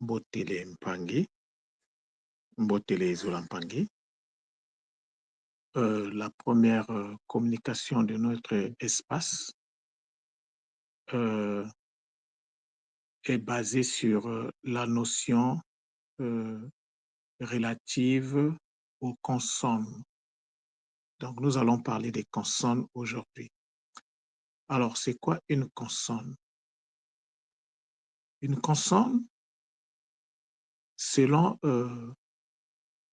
Mbotele Mpangi, Mbotele Zola Mpangi. La première communication de notre espace est basée sur la notion relative aux consonnes. Donc, nous allons parler des consonnes aujourd'hui. Alors, c'est quoi une consonne? Une consonne, selon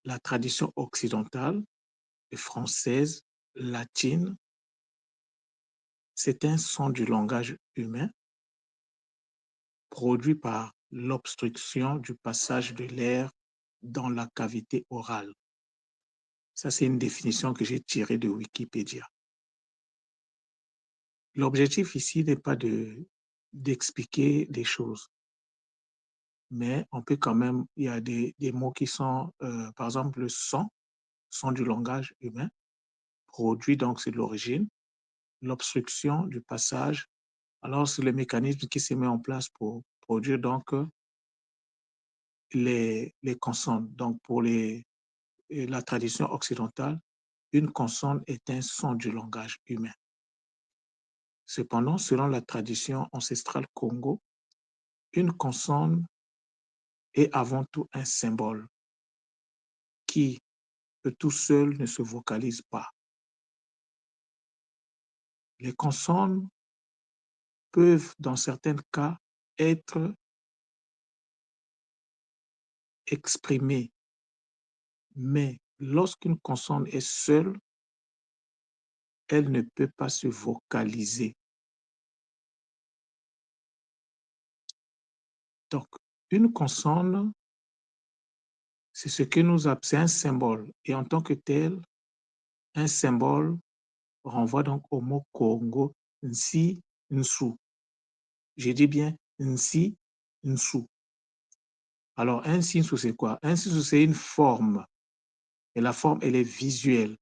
la tradition occidentale et française, latine, c'est un son du langage humain produit par l'obstruction du passage de l'air dans la cavité orale. Ça, c'est une définition que j'ai tirée de Wikipédia. L'objectif ici n'est pas d'expliquer des choses, mais on peut quand même, il y a des mots qui sont, par exemple, le son du langage humain, produit, donc c'est de l'origine, l'obstruction du passage, alors c'est le mécanisme qui se met en place pour produire donc les consonnes. Donc pour la tradition occidentale, une consonne est un son du langage humain. Cependant, selon la tradition ancestrale Congo, une consonne est avant tout un symbole qui, tout seul, ne se vocalise pas. Les consonnes peuvent, dans certains cas, être exprimées, mais lorsqu'une consonne est seule, elle ne peut pas se vocaliser. Donc, une consonne, c'est ce que nous appelons, c'est un symbole. Et en tant que tel, un symbole renvoie donc au mot Congo, Nsi, Nsu. Je dis bien Nsi, Nsu. Alors, un Nsi, c'est quoi? Un Nsi, c'est une forme. Et la forme, elle est visuelle.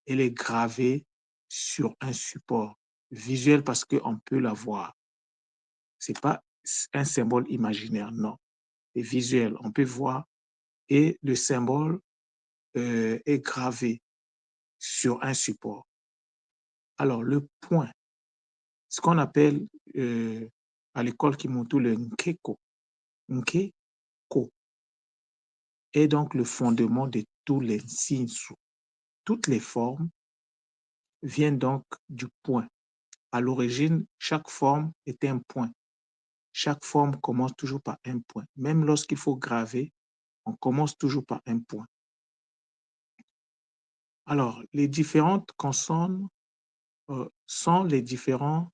Elle est gravée sur un support. Visuel parce qu'on peut la voir. Ce n'est pas un symbole imaginaire, non. C'est visuel, on peut voir. Et le symbole est gravé sur un support. Alors, le point, ce qu'on appelle à l'école Kimoto le nkeko. Nkeko est donc le fondement de tous les sinsu. Toutes les formes viennent donc du point. À l'origine, chaque forme est un point. Chaque forme commence toujours par un point. Même lorsqu'il faut graver, on commence toujours par un point. Alors, les différentes consonnes sont les différents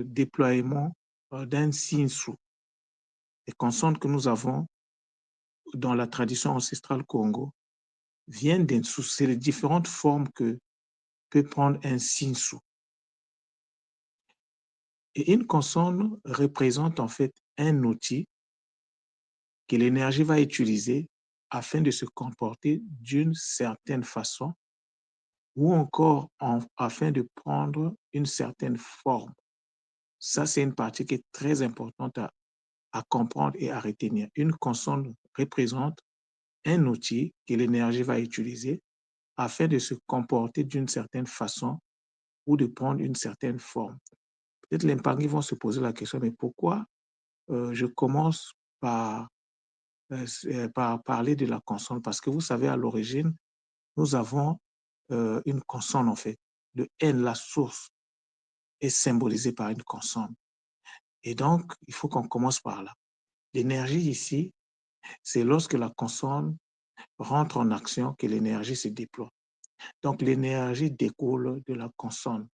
déploiements d'un sinsu. Les consonnes que nous avons dans la tradition ancestrale Congo viennent d'un sou. C'est les différentes formes que peut prendre un sinsu. Et une consonne représente en fait un outil que l'énergie va utiliser afin de se comporter d'une certaine façon ou encore afin de prendre une certaine forme. Ça, c'est une partie qui est très importante à comprendre et à retenir. Une consonne représente un outil que l'énergie va utiliser afin de se comporter d'une certaine façon ou de prendre une certaine forme. Peut-être les Mpangi vont se poser la question, mais pourquoi je commence par parler de la consonne? Parce que vous savez, à l'origine, nous avons une consonne en fait. Le N, la source, est symbolisée par une consonne. Et donc, il faut qu'on commence par là. L'énergie ici, c'est lorsque la consonne rentre en action que l'énergie se déploie. Donc, l'énergie découle de la consonne.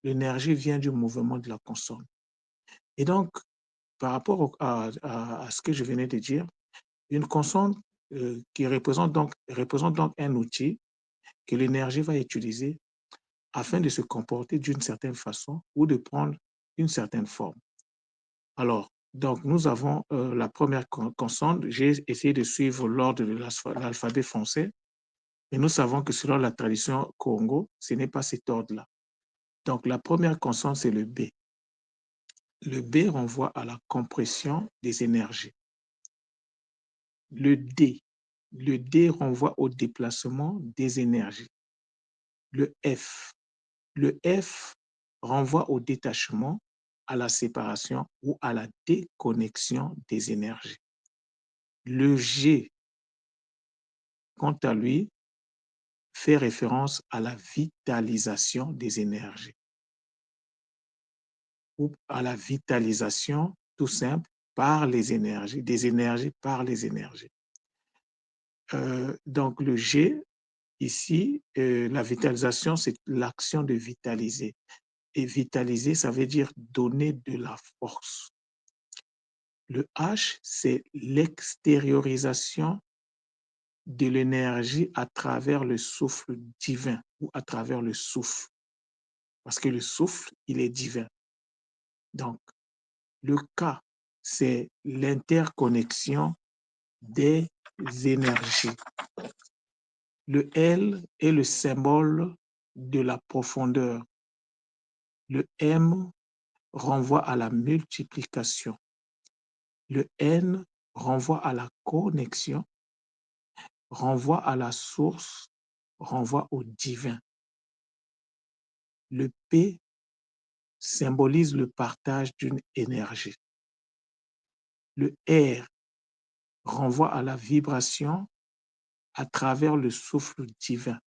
L'énergie vient du mouvement de la consonne. Et donc, par rapport à ce que je venais de dire, une consonne qui représente donc un outil que l'énergie va utiliser afin de se comporter d'une certaine façon ou de prendre une certaine forme. Alors, donc, nous avons la première consonne. J'ai essayé de suivre l'ordre de l'alphabet français, mais nous savons que selon la tradition Congo, ce n'est pas cet ordre-là. Donc, la première consonne, c'est le B. Le B renvoie à la compression des énergies. Le D renvoie au déplacement des énergies. Le F renvoie au détachement, à la séparation ou à la déconnexion des énergies. Le G, quant à lui, fait référence à la vitalisation des énergies ou à la vitalisation tout simple par les énergies, des énergies par les énergies. Donc le G, ici, la vitalisation, c'est l'action de vitaliser. Et vitaliser, ça veut dire donner de la force. Le H, c'est l'extériorisation de l'énergie à travers le souffle divin ou à travers le souffle. Parce que le souffle, il est divin. Donc, le K, c'est l'interconnexion des énergies. Le L est le symbole de la profondeur. Le M renvoie à la multiplication. Le N renvoie à la connexion, renvoie à la source, renvoie au divin. Le P symbolise le partage d'une énergie. Le R renvoie à la vibration à travers le souffle divin.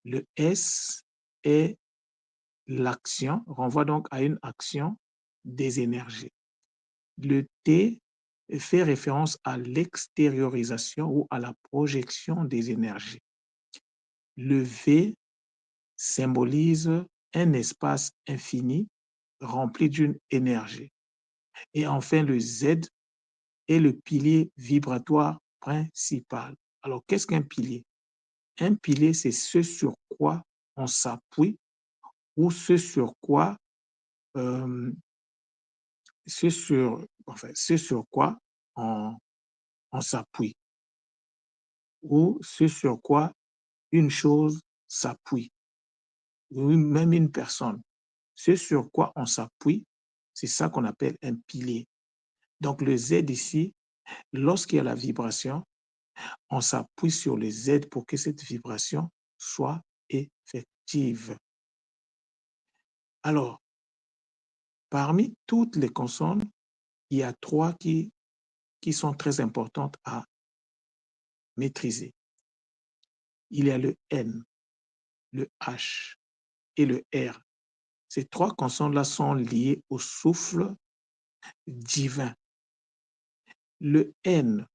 Le S est l'action, renvoie donc à une action des énergies. Le T fait référence à l'extériorisation ou à la projection des énergies. Le V symbolise un espace infini rempli d'une énergie. Et enfin, le Z est le pilier vibratoire principal. Alors, qu'est-ce qu'un pilier? Un pilier, c'est ce sur quoi on s'appuie ou ce sur quoi on, on s'appuie ou ce sur quoi une chose s'appuie ou même une personne. Ce sur quoi on s'appuie, c'est ça qu'on appelle un pilier. Donc le Z ici, lorsqu'il y a la vibration, on s'appuie sur le Z pour que cette vibration soit effective. Alors, parmi toutes les consonnes, il y a trois qui sont très importantes à maîtriser. Il y a le N, le H et le R. Ces trois consonnes-là sont liées au souffle divin. Le N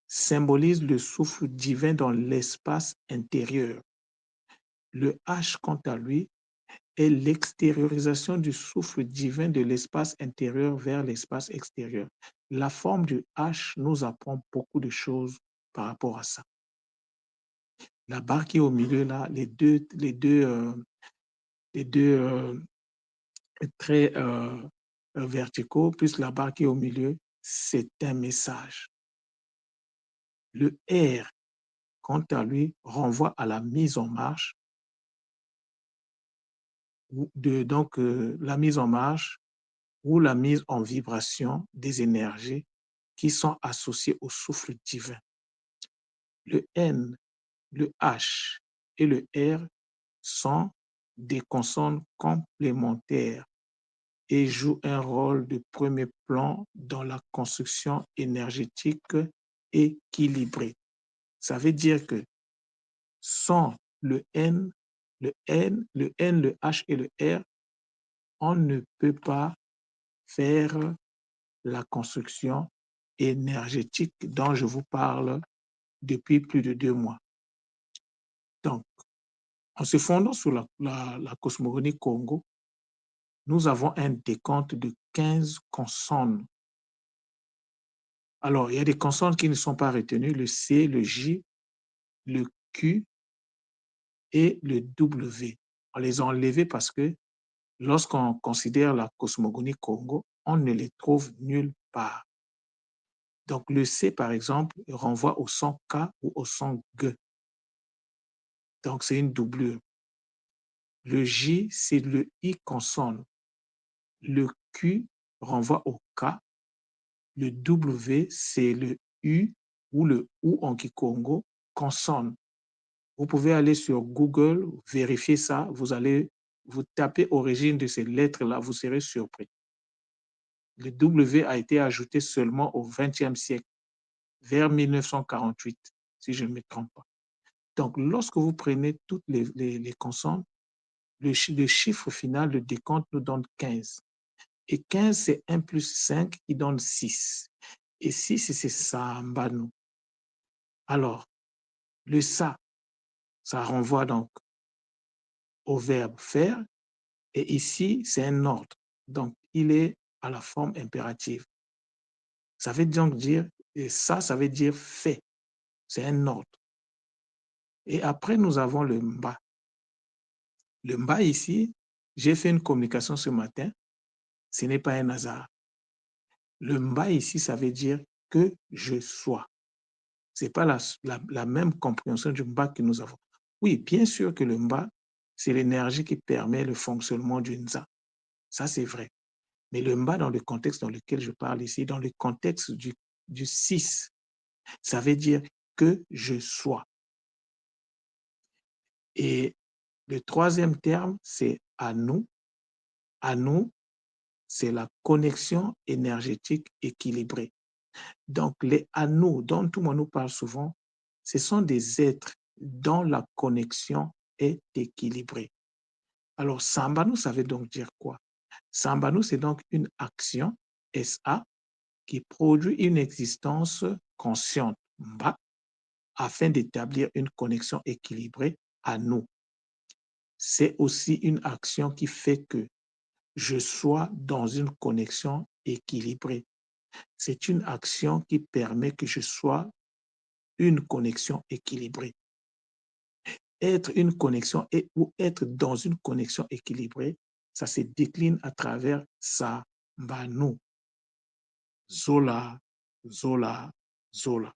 symbolise le souffle divin dans l'espace intérieur. Le H, quant à lui, est l'extériorisation du souffle divin de l'espace intérieur vers l'espace extérieur. La forme du H nous apprend beaucoup de choses par rapport à ça. La barre qui est au milieu, là, les deux traits verticaux, plus la barre qui est au milieu, c'est un message. Le R, quant à lui, renvoie à la mise en marche, la mise en marche ou la mise en vibration des énergies qui sont associées au souffle divin. Le N, le H et le R sont des consonnes complémentaires et jouent un rôle de premier plan dans la construction énergétique équilibrée. Ça veut dire que sans le N, le H et le R, on ne peut pas faire la construction énergétique dont je vous parle depuis plus de 2 mois. Donc, en se fondant sur la cosmogonie Congo, nous avons un décompte de 15 consonnes. Alors, il y a des consonnes qui ne sont pas retenues, le C, le J, le Q et le W. On les a enlevés parce que lorsqu'on considère la cosmogonie Congo, on ne les trouve nulle part. Donc, le C, par exemple, renvoie au son K ou au son G. Donc, c'est une doublure. Le J, c'est le I consonne. Le Q, renvoie au K. Le W, c'est le U ou le OU en Kikongo, consonne. Vous pouvez aller sur Google, vérifier ça, vous tapez origine de ces lettres-là, vous serez surpris. Le W a été ajouté seulement au XXe siècle, vers 1948, si je ne me trompe pas. Donc, lorsque vous prenez toutes les consonnes, le chiffre final, le décompte nous donne 15. Et 15, c'est 1 plus 5 qui donne 6. Et 6, c'est Sambano. Alors, le ça renvoie donc au verbe faire. Et ici, c'est un ordre. Donc, il est à la forme impérative. Ça veut donc dire, et ça veut dire fait. C'est un ordre. Et après, nous avons le mba. Le mba ici, j'ai fait une communication ce matin. Ce n'est pas un hasard. Le mba ici, ça veut dire que je sois. Ce n'est pas la même compréhension du mba que nous avons. Oui, bien sûr que le mba, c'est l'énergie qui permet le fonctionnement du nza. Ça, c'est vrai. Mais le mba, dans le contexte dans lequel je parle ici, dans le contexte du 6, ça veut dire que je sois. Et le troisième terme, c'est à nous. À nous, c'est la connexion énergétique équilibrée. Donc, les anneaux dont tout le monde nous parle souvent, ce sont des êtres dont la connexion est équilibrée. Alors, Sambano, ça veut donc dire quoi? Sambano, c'est donc une action, SA, qui produit une existence consciente, Mba, afin d'établir une connexion équilibrée à nous. C'est aussi une action qui fait que je sois dans une connexion équilibrée. C'est une action qui permet que je sois une connexion équilibrée. Être une connexion ou être dans une connexion équilibrée, ça se décline à travers ça, Mbanu, Zola, Zola, Zola.